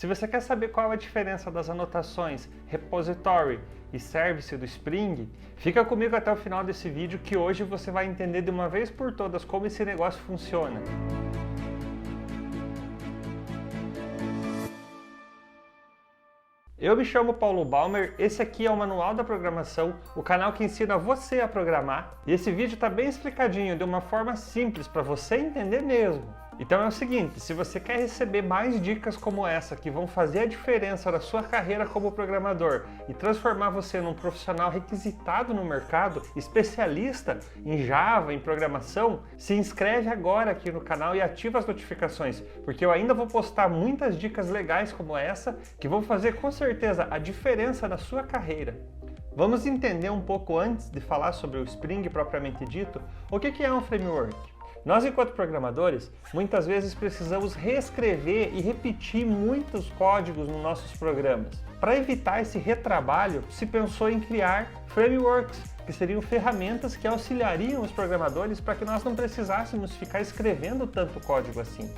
Se você quer saber qual é a diferença das anotações repository e service do Spring, fica comigo até o final desse vídeo que hoje você vai entender de uma vez por todas como esse negócio funciona. Eu me chamo Paulo Balmer, esse aqui é o Manual da Programação, o canal que ensina você a programar. E esse vídeo está bem explicadinho, de uma forma simples, para você entender mesmo. Então é o seguinte, se você quer receber mais dicas como essa, que vão fazer a diferença na sua carreira como programador e transformar você num profissional requisitado no mercado, especialista em Java, em programação, se inscreve agora aqui no canal e ativa as notificações, porque eu ainda vou postar muitas dicas legais como essa, que vão fazer com certeza a diferença na sua carreira. Vamos entender um pouco antes de falar sobre o Spring propriamente dito, o que é um framework. Nós, enquanto programadores, muitas vezes precisamos reescrever e repetir muitos códigos nos nossos programas. Para evitar esse retrabalho, se pensou em criar frameworks, que seriam ferramentas que auxiliariam os programadores para que nós não precisássemos ficar escrevendo tanto código assim.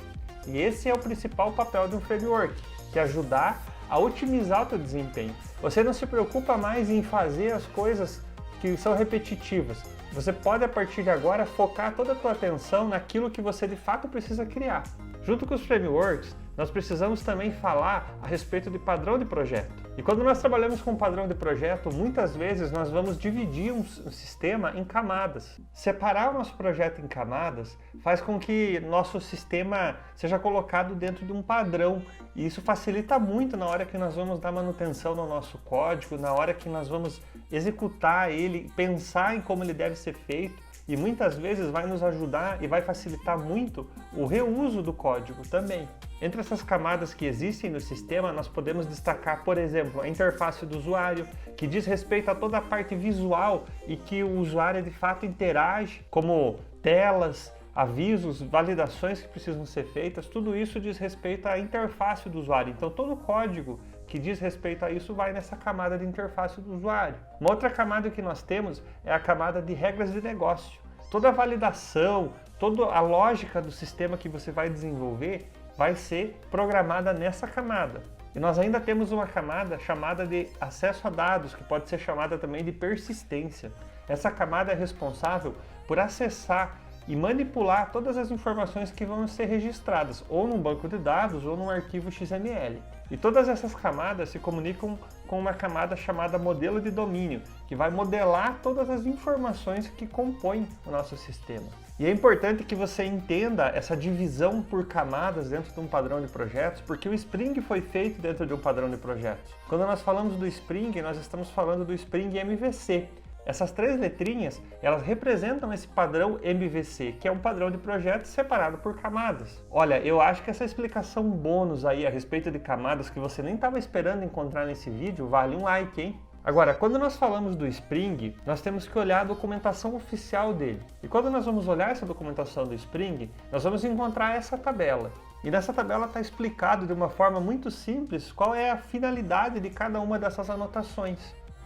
E esse é o principal papel de um framework, que é ajudar a otimizar o teu desempenho. Você não se preocupa mais em fazer as coisas que são repetitivas. Você pode, a partir de agora, focar toda a tua atenção naquilo que você de fato precisa criar. Junto com os frameworks, nós precisamos também falar a respeito de padrão de projeto. E quando nós trabalhamos com padrão de projeto, muitas vezes nós vamos dividir um sistema em camadas. Separar o nosso projeto em camadas faz com que nosso sistema seja colocado dentro de um padrão. E isso facilita muito na hora que nós vamos dar manutenção no nosso código, na hora que nós vamos executar ele, pensar em como ele deve ser feito. E muitas vezes vai nos ajudar e vai facilitar muito o reuso do código também. Entre essas camadas que existem no sistema, nós podemos destacar, por exemplo, a interface do usuário, que diz respeito a toda a parte visual e que o usuário de fato interage, como telas, avisos, validações que precisam ser feitas, tudo isso diz respeito à interface do usuário. Então todo o código que diz respeito a isso vai nessa camada de interface do usuário. Uma outra camada que nós temos é a camada de regras de negócio. Toda a validação, toda a lógica do sistema que você vai desenvolver vai ser programada nessa camada. E nós ainda temos uma camada chamada de acesso a dados, que pode ser chamada também de persistência. Essa camada é responsável por acessar e manipular todas as informações que vão ser registradas, ou num banco de dados ou num arquivo XML. E todas essas camadas se comunicam com uma camada chamada modelo de domínio, que vai modelar todas as informações que compõem o nosso sistema. E é importante que você entenda essa divisão por camadas dentro de um padrão de projetos, porque o Spring foi feito dentro de um padrão de projetos. Quando nós falamos do Spring, nós estamos falando do Spring MVC. Essas três letrinhas, elas representam esse padrão MVC, que é um padrão de projeto separado por camadas. Olha, eu acho que essa explicação bônus aí a respeito de camadas que você nem estava esperando encontrar nesse vídeo, vale um like, hein? Agora, quando nós falamos do Spring, nós temos que olhar a documentação oficial dele. E quando nós vamos olhar essa documentação do Spring, nós vamos encontrar essa tabela. E nessa tabela está explicado de uma forma muito simples qual é a finalidade de cada uma dessas anotações.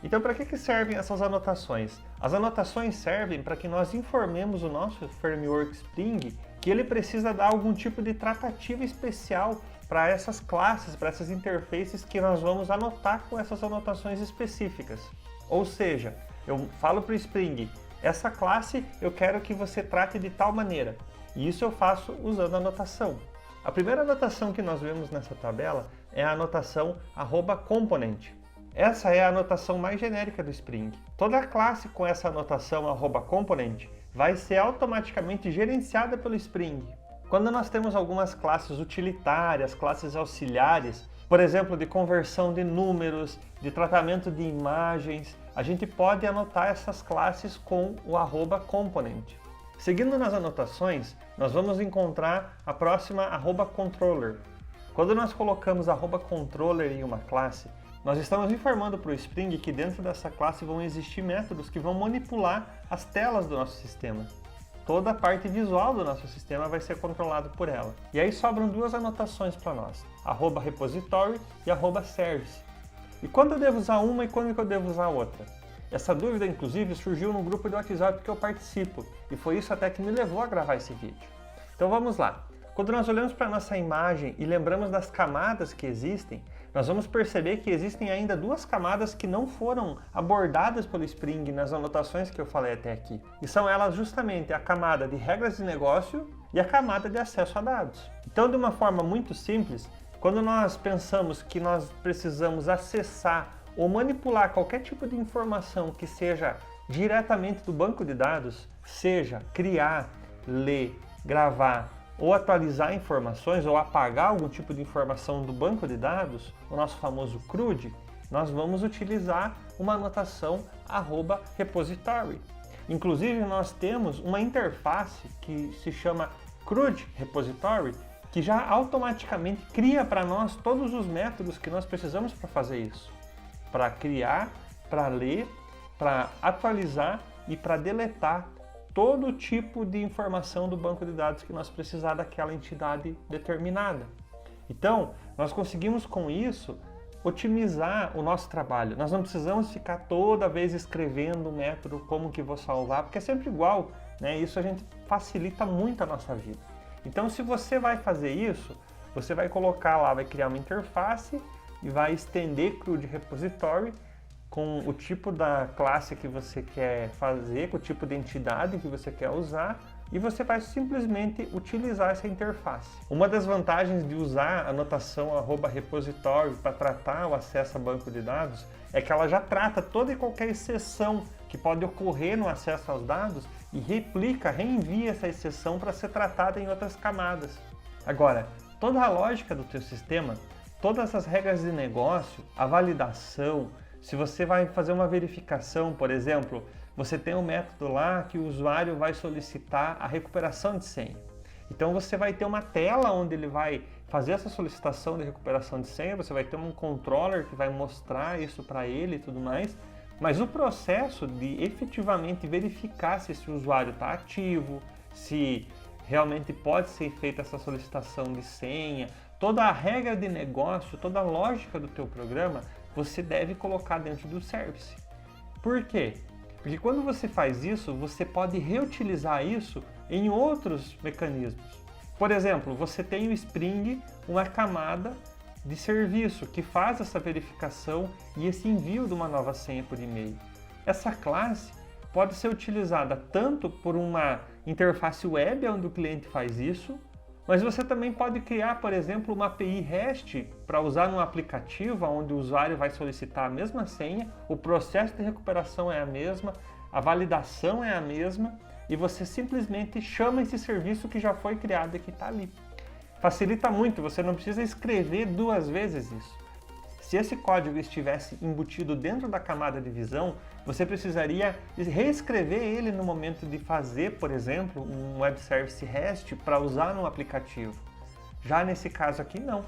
Então, para que servem essas anotações? As anotações servem para que nós informemos o nosso framework Spring que ele precisa dar algum tipo de tratativa especial para essas classes, para essas interfaces que nós vamos anotar com essas anotações específicas. Ou seja, eu falo para o Spring, essa classe eu quero que você trate de tal maneira. E isso eu faço usando a anotação. A primeira anotação que nós vemos nessa tabela é a anotação @component. Essa é a anotação mais genérica do Spring. Toda classe com essa anotação @component vai ser automaticamente gerenciada pelo Spring. Quando nós temos algumas classes utilitárias, classes auxiliares, por exemplo, de conversão de números, de tratamento de imagens, a gente pode anotar essas classes com o @component. Seguindo nas anotações, nós vamos encontrar a próxima @controller. Quando nós colocamos @controller em uma classe, nós estamos informando para o Spring que dentro dessa classe vão existir métodos que vão manipular as telas do nosso sistema. Toda a parte visual do nosso sistema vai ser controlado por ela. E aí sobram duas anotações para nós, @repository e @service. E quando eu devo usar uma e quando eu devo usar outra? Essa dúvida, inclusive, surgiu no grupo de WhatsApp que eu participo, e foi isso até que me levou a gravar esse vídeo. Então vamos lá. Quando nós olhamos para a nossa imagem e lembramos das camadas que existem, nós vamos perceber que existem ainda duas camadas que não foram abordadas pelo Spring nas anotações que eu falei até aqui. E são elas justamente a camada de regras de negócio e a camada de acesso a dados. Então, de uma forma muito simples, quando nós pensamos que nós precisamos acessar ou manipular qualquer tipo de informação que seja diretamente do banco de dados, seja criar, ler, gravar ou atualizar informações ou apagar algum tipo de informação do banco de dados, o nosso famoso CRUD, nós vamos utilizar uma anotação @repository. Inclusive, nós temos uma interface que se chama CRUD Repository, que já automaticamente cria para nós todos os métodos que nós precisamos para fazer isso. Para criar, para ler, para atualizar e para deletar todo tipo de informação do banco de dados que nós precisar daquela entidade determinada. Então, nós conseguimos com isso otimizar o nosso trabalho. Nós não precisamos ficar toda vez escrevendo um método como que vou salvar, porque é sempre igual, né? Isso a gente facilita muito a nossa vida. Então, se você vai fazer isso, você vai colocar lá, vai criar uma interface e vai estender CRUD Repository com o tipo da classe que você quer fazer, com o tipo de entidade que você quer usar, e você vai simplesmente utilizar essa interface. Uma das vantagens de usar a anotação @repository para tratar o acesso a banco de dados é que ela já trata toda e qualquer exceção que pode ocorrer no acesso aos dados e replica, reenvia essa exceção para ser tratada em outras camadas. Agora, toda a lógica do teu sistema, todas as regras de negócio, a validação, se você vai fazer uma verificação, por exemplo, você tem um método lá que o usuário vai solicitar a recuperação de senha. Então você vai ter uma tela onde ele vai fazer essa solicitação de recuperação de senha, você vai ter um controller que vai mostrar isso para ele e tudo mais, mas o processo de efetivamente verificar se esse usuário está ativo, se realmente pode ser feita essa solicitação de senha, toda a regra de negócio, toda a lógica do teu programa, você deve colocar dentro do service. Por quê? Porque quando você faz isso, você pode reutilizar isso em outros mecanismos. Por exemplo, você tem o Spring, uma camada de serviço que faz essa verificação e esse envio de uma nova senha por e-mail. Essa classe pode ser utilizada tanto por uma interface web onde o cliente faz isso, mas você também pode criar, por exemplo, uma API REST para usar num aplicativo onde o usuário vai solicitar a mesma senha, o processo de recuperação é a mesma, a validação é a mesma e você simplesmente chama esse serviço que já foi criado e que está ali. Facilita muito, você não precisa escrever duas vezes isso. Se esse código estivesse embutido dentro da camada de visão, você precisaria reescrever ele no momento de fazer, por exemplo, um web service REST para usar no aplicativo. Já nesse caso aqui, não.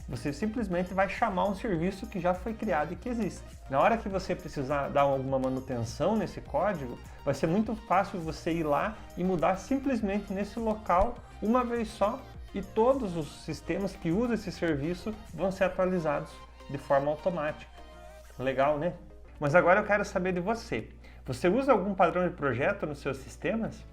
Você simplesmente vai chamar um serviço que já foi criado e que existe. Na hora que você precisar dar alguma manutenção nesse código, vai ser muito fácil você ir lá e mudar simplesmente nesse local uma vez só e todos os sistemas que usam esse serviço vão ser atualizados de forma automática. Legal, né? Mas agora eu quero saber de você. Você usa algum padrão de projeto nos seus sistemas?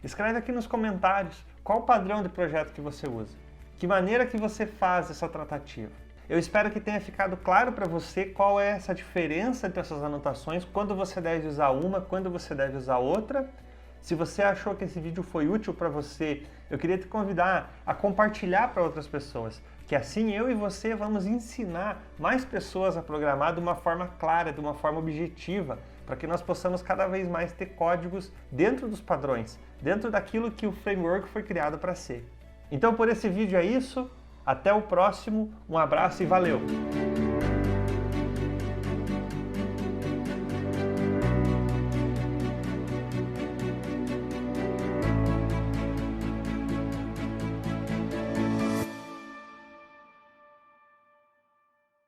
Escreve aqui nos comentários qual padrão de projeto que você usa. Que maneira que você faz essa tratativa. Eu espero que tenha ficado claro para você qual é essa diferença entre essas anotações, quando você deve usar uma, quando você deve usar outra. Se você achou que esse vídeo foi útil para você, eu queria te convidar a compartilhar para outras pessoas, que assim eu e você vamos ensinar mais pessoas a programar de uma forma clara, de uma forma objetiva, para que nós possamos cada vez mais ter códigos dentro dos padrões, dentro daquilo que o framework foi criado para ser. Então por esse vídeo é isso, até o próximo, um abraço e valeu!